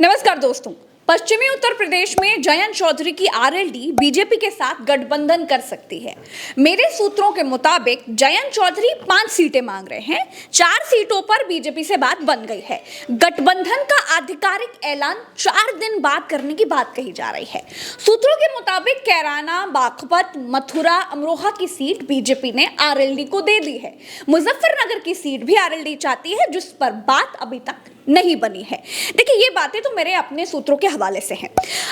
नमस्कार दोस्तों। पश्चिमी उत्तर प्रदेश में जयंत चौधरी की आरएलडी बीजेपी के साथ गठबंधन कर सकती है। मेरे सूत्रों के मुताबिक जयंत चौधरी 5 सीटें मांग रहे हैं। 4 सीटों पर बीजेपी से बात बन गई है। गठबंधन का आधिकारिक ऐलान 4 दिन बाद करने की बात कही जा रही है। सूत्रों के मुताबिक कैराना, बागपत, मथुरा, अमरोहा की सीट बीजेपी ने आरएलडी को दे दी है। मुजफ्फरनगर की सीट भी आरएलडी चाहती है, जिस पर बात अभी तक नहीं बनी है। देखिए, ये बातें तो मेरे अपने सूत्रों के हवाले से हैं।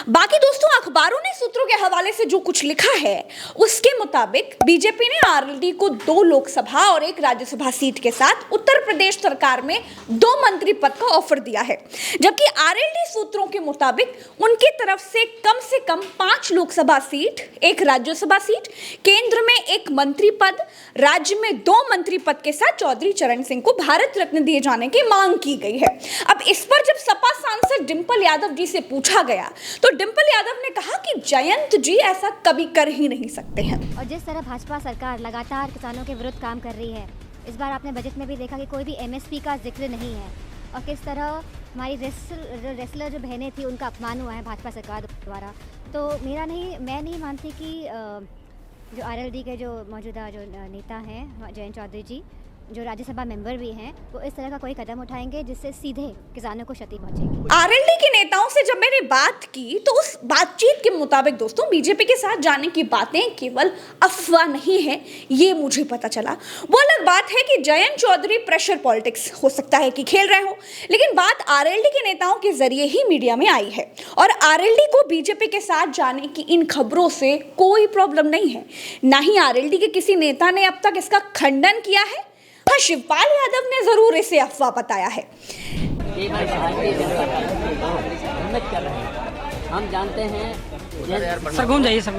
बाकी दोस्तों, अखबारों ने सूत्रों के हवाले से जो कुछ लिखा है उसके मुताबिक बीजेपी ने आरएलडी को 2 लोकसभा और 1 राज्यसभा सीट के साथ उत्तर प्रदेश सरकार में 2 मंत्री पद का ऑफर दिया है, जबकि आरएलडी सूत्रों के मुताबिक उनकी तरफ से कम 5 लोकसभा सीट, 1 राज्यसभा सीट, केंद्र में 1 मंत्री पद, राज्य में 2 मंत्री पद के साथ चौधरी चरण सिंह को भारत रत्न दिए जाने की मांग की गई है। अब इस पर जब सपा सांसद डिंपल यादव जी से पूछा गया तो डिंपल यादव ने कहा कि जयंत जी ऐसा कभी कर ही नहीं सकते हैं। और जिस तरह भाजपा सरकार लगातार किसानों के विरुद्ध काम कर रही है, इस बार आपने बजट में भी देखा कि कोई भी एमएसपी का जिक्र नहीं है और किस तरह हमारी रेसलर जो बहनें थी उनका अपमान हुआ है भाजपा सरकार द्वारा। तो मैं नहीं मानती कि जो आरएलडी के जो मौजूदा जो नेता हैं जयंत चौधरी जी, जो राज्यसभा मेंबर भी हैं, वो इस तरह का कोई कदम उठाएंगे जिससे सीधे किसानों को क्षति पहुंचेगी। आरएलडी के नेताओं से जब मैंने बात की तो उस बातचीत के मुताबिक दोस्तों, बीजेपी के साथ जाने की बातें केवल अफवाह नहीं है, ये मुझे पता चला। वो अलग बात है कि जयंत चौधरी प्रेशर पॉलिटिक्स हो सकता है कि खेल रहे हो, लेकिन बात आरएलडी के नेताओं के जरिए ही मीडिया में आई है और आरएलडी को बीजेपी के साथ जाने की इन खबरों से कोई प्रॉब्लम नहीं है। ना ही आरएलडी के किसी नेता ने अब तक इसका खंडन किया है। हाँ, शिवपाल यादव ने जरूर इसे अफवाह बताया है। हम जानते हैं सर, घूम जाइए सर।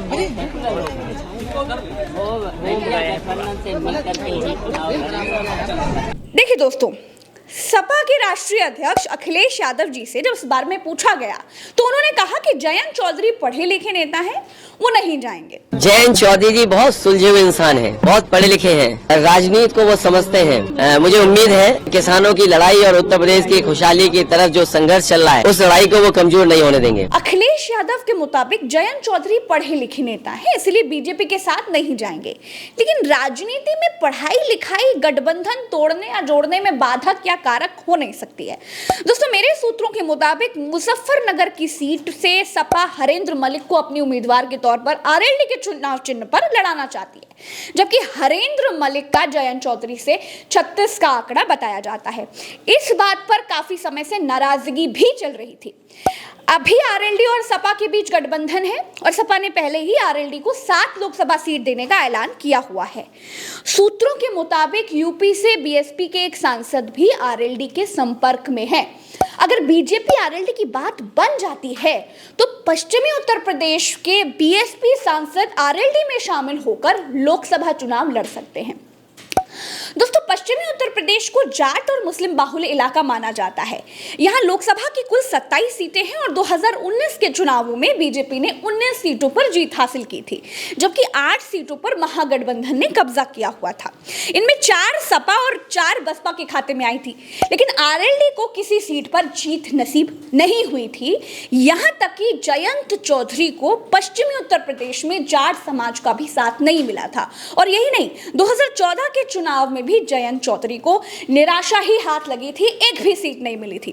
देखिए दोस्तों, सपा के राष्ट्रीय अध्यक्ष अखिलेश यादव जी से जब इस बारे में पूछा गया तो उन्होंने कहा कि जयंत चौधरी पढ़े लिखे नेता हैं, वो नहीं जाएंगे। जयंत चौधरी जी बहुत सुलझे हुए इंसान हैं, बहुत पढ़े लिखे हैं, राजनीति को वो समझते हैं। मुझे उम्मीद है किसानों की लड़ाई और उत्तर प्रदेश की खुशहाली की तरफ जो संघर्ष चल रहा है, उस लड़ाई को वो कमजोर नहीं होने देंगे। अखिलेश यादव के मुताबिक जयंत चौधरी पढ़े लिखे नेता हैं, इसलिए बीजेपी के साथ नहीं जाएंगे। लेकिन राजनीति में पढ़ाई लिखाई गठबंधन तोड़ने या जोड़ने में बाधक या कारक हो नहीं सकती है। दोस्तों, मेरे सूत्रों के मुताबिक मुजफ्फरनगर की सीट से सपा हरेंद्र मलिक को अपनी उम्मीदवार के तौर पर आरएलडी के चुनाव चिन्ह पर लड़ाना चाहती है, जबकि हरेंद्र मलिक का जयंत चौधरी से 36 का आंकड़ा बताया जाता है। इस बात पर काफी समय से नाराजगी भी चल रही थी। अभी आरएलडी और सपा के बीच गठबंधन है और सपा ने पहले ही आरएलडी को 7 लोकसभा सीट देने का ऐलान किया हुआ है। सूत्रों के मुताबिक यूपी से बीएसपी के एक सांसद भी आरएलडी के संपर्क में है। अगर बीजेपी आरएलडी की बात बन जाती है तो पश्चिमी उत्तर प्रदेश के बीएसपी सांसद आरएलडी में शामिल होकर लोकसभा चुनाव लड़ सकते हैं। दोस्तों, पश्चिमी उत्तर प्रदेश को जाट और मुस्लिम बाहुल्य इलाका माना जाता है। यहाँ लोकसभा की कुल 27 सीटें हैं और 2019 के चुनावों में बीजेपी ने 19 सीटों पर जीत हासिल की थी, जबकि 8 सीटों पर महागठबंधन ने कब्जा किया हुआ था। इनमें 4 सपा और 4 बसपा के खाते में आई थी, लेकिन आरएलडी को किसी सीट पर जीत नसीब नहीं हुई थी। यहाँ तक कि जयंत चौधरी को पश्चिमी उत्तर प्रदेश में जाट समाज का भी साथ नहीं मिला था। और यही नहीं, 2014 के चुनाव में भी जयंत चौधरी को निराशा ही हाथ लगी थी, एक भी सीट नहीं मिली थी।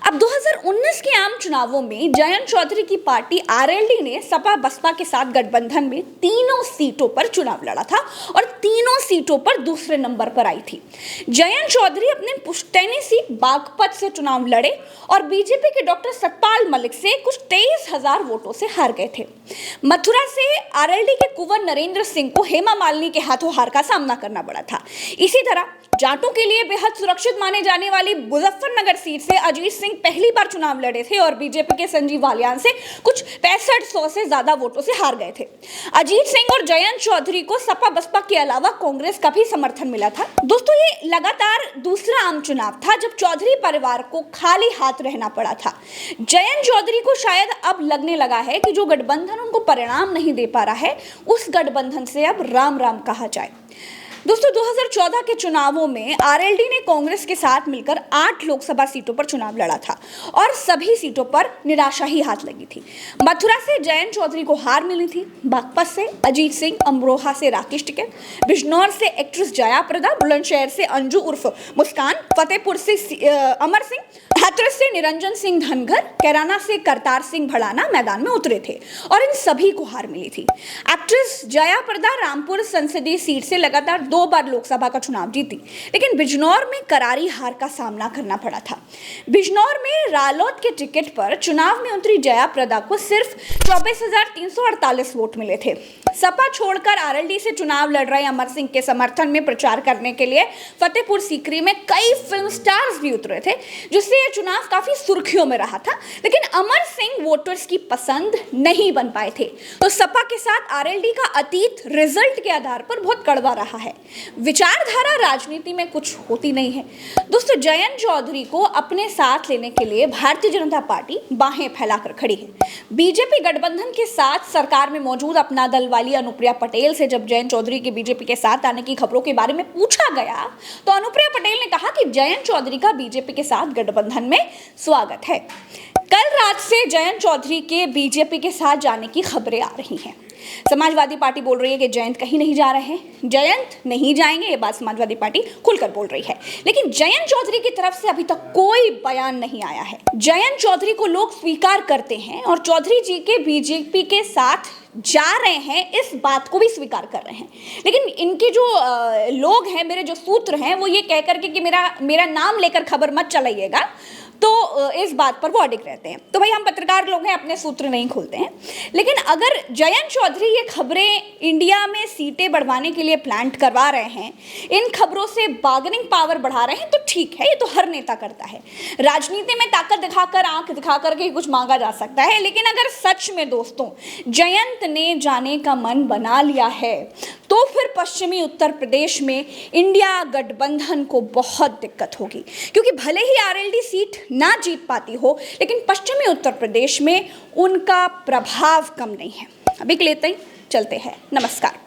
अब 2019 के आम चुनावों में जयंत चौधरी की पार्टी आरएलडी ने सपा बसपा के साथ गठबंधन में 3 सीटों पर चुनाव लड़ा था और 3 सीटों पर दूसरे नंबर पर आई थी। जयंत चौधरी अपने पुश्तैनी सीट बागपत से चुनाव लड़े और बीजेपी के डॉक्टर सतपाल मलिक से कुछ 23,000 वोटों से हार गए थे। मथुरा से आरएलडी के कुंवर नरेंद्र सिंह को हेमा मालिनी के हाथों हार का सामना करना पड़ा था। इसी तरह जाटों के लिए बेहद सुरक्षित माने जाने वाली मुजफ्फरनगर सीट से अजीत सिंह पहली बार चुनाव लड़े थे और बीजेपी के संजीव बालियान से कुछ 6500 से ज्यादा वोटों से हार गए थे। अजीत सिंह और जयंत चौधरी को सपा बसपा के अलावा कांग्रेस का भी समर्थन मिला था। दोस्तों, ये लगातार दूसरा आम चुनाव था जब चौधरी परिवार को खाली हाथ रहना पड़ा था। जयंत चौधरी को शायद अब लगने लगा है कि जो गठबंधन उनको परिणाम नहीं दे पा रहा है, उस गठबंधन से अब राम राम कहा जाए। दोस्तों 2014 के चुनावों में आरएलडी ने कांग्रेस के साथ मिलकर 8 लोकसभा सीटों पर चुनाव लड़ा था और सभी सीटों पर निराशा ही हाथ लगी थी। मथुरा से जयंत चौधरी को हार मिली थी, बागपत से अजीत सिंह, अमरोहा से राकेश टिकैत, बिजनौर से एक्ट्रेस जया प्रदा, बुलंदशहर से अंजू उर्फ मुस्कान, फतेहपुर से अमर सिंह, हाथरस से निरंजन सिंह धनगर, कैराना से करतार सिंह भड़ाना मैदान में उतरे थे और इन सभी को हार मिली थी। एक्ट्रेस जया प्रदा रामपुर संसदीय सीट से लगातार 2 बार लोकसभा का चुनाव जीती, लेकिन बिजनौर में करारी हार का सामना करना पड़ा था। बिजनौर में रालोद के टिकट पर चुनाव में उतरी जया प्रदा को सिर्फ 24,348 वोट मिले थे। सपा छोड़कर आरएलडी से चुनाव लड़ रहे अमर सिंह के समर्थन में प्रचार करने के लिए फतेहपुर सीकरी में कई फिल्म स्टार्स भी उतरे थे, जिससे यह चुनाव काफी सुर्खियों में रहा था, लेकिन अमर सिंह वोटर्स की पसंद नहीं बन पाए थे। तो सपा के साथ आरएलडी का अतीत रिजल्ट के आधार पर बहुत कड़वा रहा है। विचारधारा राजनीति में कुछ होती नहीं है। दोस्तों जयंत चौधरी को अपने साथ लेने के लिए भारतीय जनता पार्टी बाहें फैलाकर खड़ी है। बीजेपी गठबंधन के साथ सरकार में मौजूद अपना दल वाली अनुप्रिया पटेल से जब जयंत चौधरी के बीजेपी के साथ आने की खबरों के बारे में पूछा गया तो अनुप्रिया पटेल ने कहा कि जयंत चौधरी का बीजेपी के साथ गठबंधन में स्वागत है। कल रात से जयंत चौधरी के बीजेपी के साथ जाने की खबरें आ रही हैं। समाजवादी पार्टी बोल रही है कि जयंत कहीं नहीं जा रहे हैं, जयंत नहीं जाएंगे, ये बात समाजवादी पार्टी खुलकर बोल रही है। लेकिन जयंत चौधरी की तरफ से अभी तक कोई बयान नहीं आया है। जयंत चौधरी को लोग स्वीकार करते हैं और चौधरी जी के बीजेपी के साथ जा रहे हैं, इस बात को भी स्वीकार कर रहे हैं। लेकिन इनके जो लोग हैं, मेरे जो सूत्र हैं, वो ये कह करके कि मेरा नाम लेकर खबर मत चलाइएगा, तो इस बात पर वो अडिग रहते हैं। तो भाई हम पत्रकार लोग हैं, अपने सूत्र नहीं खोलते हैं। लेकिन अगर जयंत चौधरी ये खबरें इंडिया में सीटें बढ़वाने के लिए प्लांट करवा रहे हैं, इन खबरों से बार्गेनिंग पावर बढ़ा रहे हैं, तो ठीक है, ये तो हर नेता करता है। राजनीति में ताकत दिखाकर, आंख दिखाकर के कुछ मांगा जा सकता है। लेकिन अगर सच में दोस्तों जयंत ने जाने का मन बना लिया है, तो फिर पश्चिमी उत्तर प्रदेश में इंडिया गठबंधन को बहुत दिक्कत होगी, क्योंकि भले ही आरएलडी सीट ना जीत पाती हो, लेकिन पश्चिमी उत्तर प्रदेश में उनका प्रभाव कम नहीं है। अभी के लिए इतना ही, चलते हैं, नमस्कार।